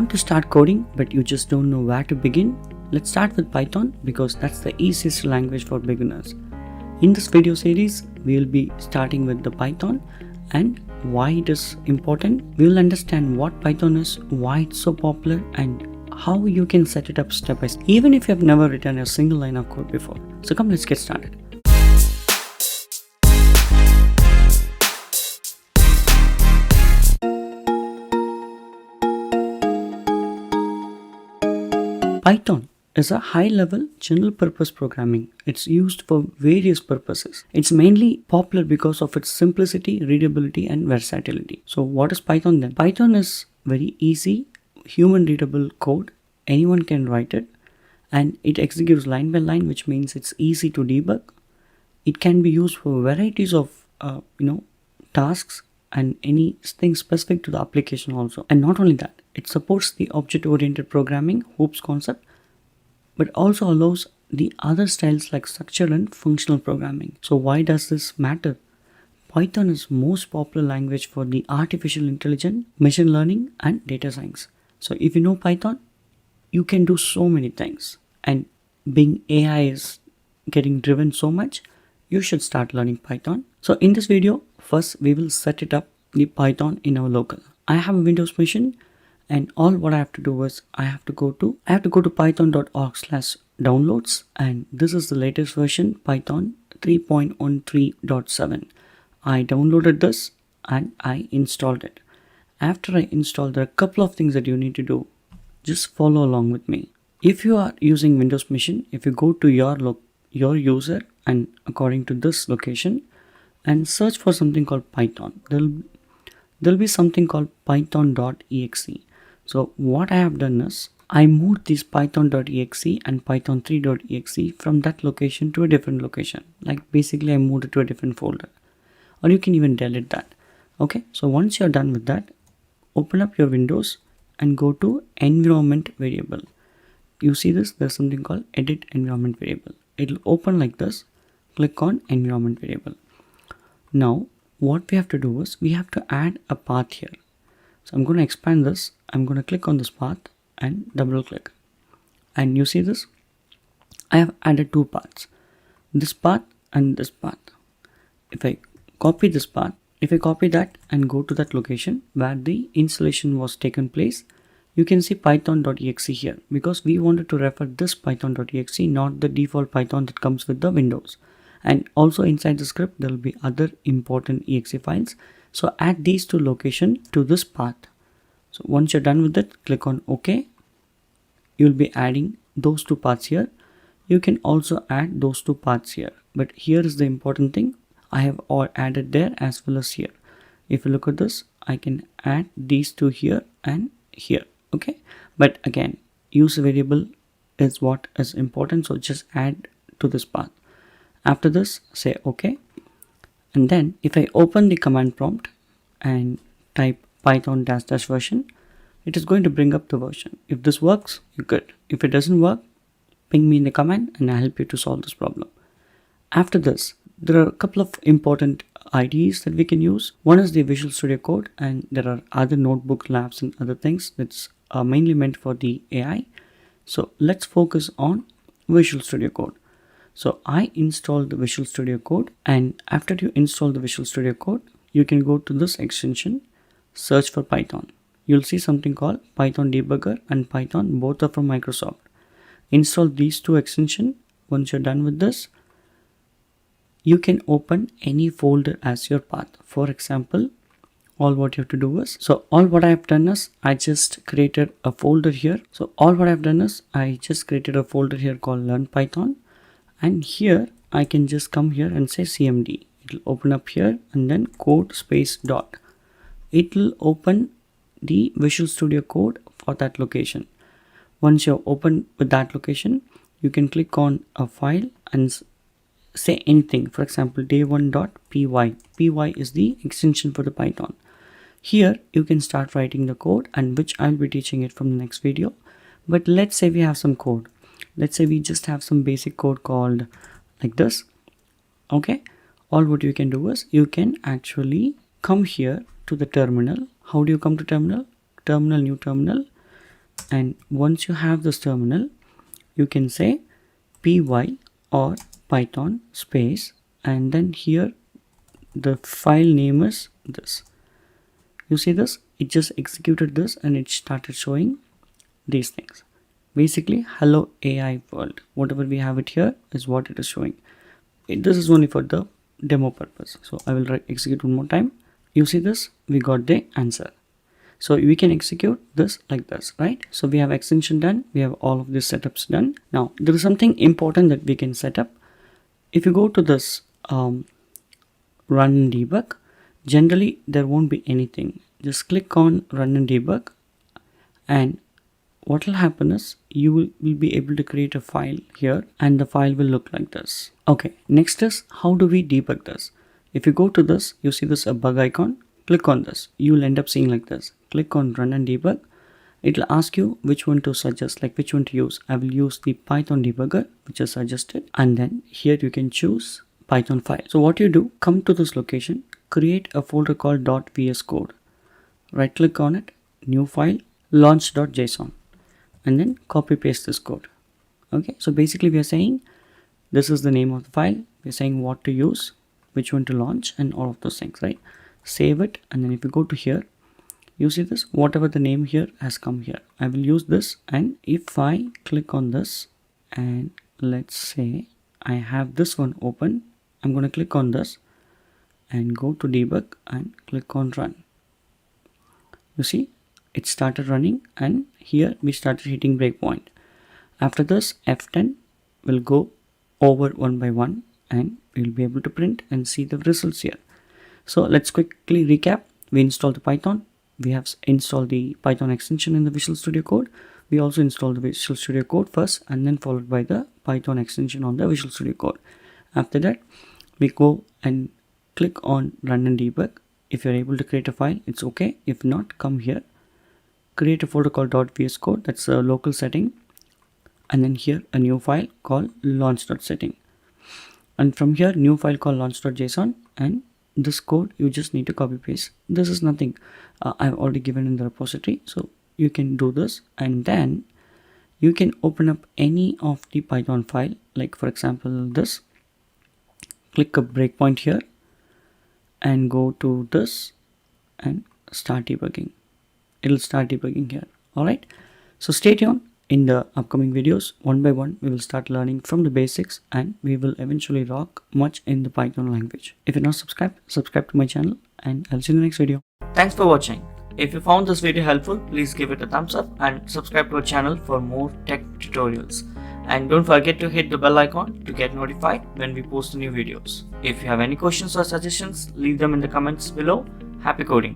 want to start coding but you just don't know where to begin? Let's start with Python because that's the easiest language for beginners. In this video series, we will be starting with the Python and why it is important. We will understand what Python is, why it's so popular, and how you can set it up step by step, even if you have never written a single line of code before. So come, let's get started. Python is a high-level general-purpose programming. It's used for various purposes. It's mainly popular because of its simplicity, readability, and versatility. So what is Python then? Python is very easy, human-readable code. Anyone can write it, and it executes line by line, which means it's easy to debug. It can be used for varieties of tasks and anything specific to the application also. And not only that, it supports the object-oriented programming, hoops concept, but also allows the other styles like structured and functional programming. So why does this matter? Python is most popular language for the artificial intelligence, machine learning, and data science. So if you know Python, you can do so many things. And being AI is getting driven so much, you should start learning Python. So in this video, first we will set it up the Python in our local. I have a Windows machine, and all what I have to do is I have to go to python.org/downloads, and this is the latest version, Python 3.13.7. I downloaded this and I installed it. After I installed, there are a couple of things that you need to do. Just follow along with me. If you are using Windows machine, if you go to your user and according to this location and search for something called Python, there'll be something called python.exe. So what I have done is I moved this python.exe and python3.exe from that location to a different location. Like basically I moved it to a different folder, or you can even delete that. Okay, so once you're done with that, open up your Windows and go to environment variable. You see this, there's something called edit environment variable. It'll open like this. Click on environment variable. Now what we have to do is we have to add a path here. So I'm going to expand this. I'm going to click on this path and double click. And you see this? I have added two paths. This path and this path. If I copy this path, if I copy that and go to that location where the installation was taken place, you can see python.exe here because we wanted to refer this python.exe, not the default Python that comes with the Windows. And also inside the script, there will be other important exe files. So add these two locations to this path. So once you're done with it, click on OK. You'll be adding those two paths here. You can also add those two paths here. But here is the important thing. I have all added there as well as here. If you look at this, I can add these two here and here. Okay. But again, use variable is what is important. So just add to this path. After this, say OK. And then if I open the command prompt and type python -- version, it is going to bring up the version. If this works, you're good. If it doesn't work, ping me in the comment and I'll help you to solve this problem. After this, there are a couple of important IDEs that we can use. One is the Visual Studio Code, and there are other notebook labs and other things that's mainly meant for the AI. So let's focus on Visual Studio Code. So I installed the Visual Studio Code, and after you install the Visual Studio Code, you can go to this extension, search for Python. You'll see something called Python Debugger and Python, both are from Microsoft. Install these two extensions. Once you're done with this, you can open any folder as your path. For example, all what you have to do is, all what I have done is I just created a folder here. So all what I've done is I just created a folder here called Learn Python. And here I can just come here and say cmd. It will open up here and then code space dot. It will open the Visual Studio Code for that location. Once you're open with that location, you can click on a file and say anything. For example, day1.py. py is the extension for the Python. Here you can start writing the code, and which I'll be teaching it from the next video. But let's say we have some code. Let's say we just have some basic code called like this. Okay, all what you can do is you can actually come here to the terminal. How do you come to terminal? Terminal, new terminal, And once you have this terminal, you can say py or python space, and then here the file name is this. You see this? It just executed this and it started showing these things. Basically, hello AI world. Whatever we have it here is what it is showing. This is only for the demo purpose. So I will execute one more time. You see this? We got the answer. So we can execute this like this, right? So we have extension done. We have all of these setups done. Now there is something important that we can set up. If you go to this run and debug, generally there won't be anything. Just click on run and debug, and what will happen is you will be able to create a file here, and the file will look like this. Okay, next is how do we debug this? If you go to this, you see this a bug icon. Click on this. You will end up seeing like this. Click on run and debug. It will ask you which one to suggest, like which one to use. I will use the Python debugger, which is suggested, and then here you can choose Python file. So what you do, come to this location, create a folder called .vs code. Right click on it, new file, launch.json, and then copy paste this code. Okay, so basically we are saying this is the name of the file. We're saying what to use, which one to launch, and all of those things, right? Save it, and then if you go to here, you see this, whatever the name here has come here. I will use this, and if I click on this, and let's say I have this one open, I'm going to click on this and go to debug and click on run. You see, it started running, and here we started hitting breakpoint. After this, F10 will go over one by one, and we'll be able to print and see the results here. So let's quickly recap. We installed the Python. We have installed the Python extension in the Visual Studio Code. We also installed the Visual Studio Code first, and then followed by the Python extension on the Visual Studio Code. After that, we go and click on run and debug. If you're able to create a file, it's okay. If not, come here, create a folder called .vs code. That's a local setting, and then here a new file called launch.setting, and from here new file called launch.json, and this code you just need to copy paste. This is nothing. I've already given in the repository, so you can do this, and then you can open up any of the Python file, like for example this. Click a breakpoint here and go to this and start debugging. It'll start debugging here. Alright, so stay tuned. In the upcoming videos, one by one, we will start learning from the basics, and we will eventually rock much in the Python language. If you're not subscribed, subscribe to my channel, and I'll see you in the next video. Thanks for watching. If you found this video helpful, please give it a thumbs up and subscribe to our channel for more tech tutorials. And don't forget to hit the bell icon to get notified when we post new videos. If you have any questions or suggestions, leave them in the comments below. Happy coding!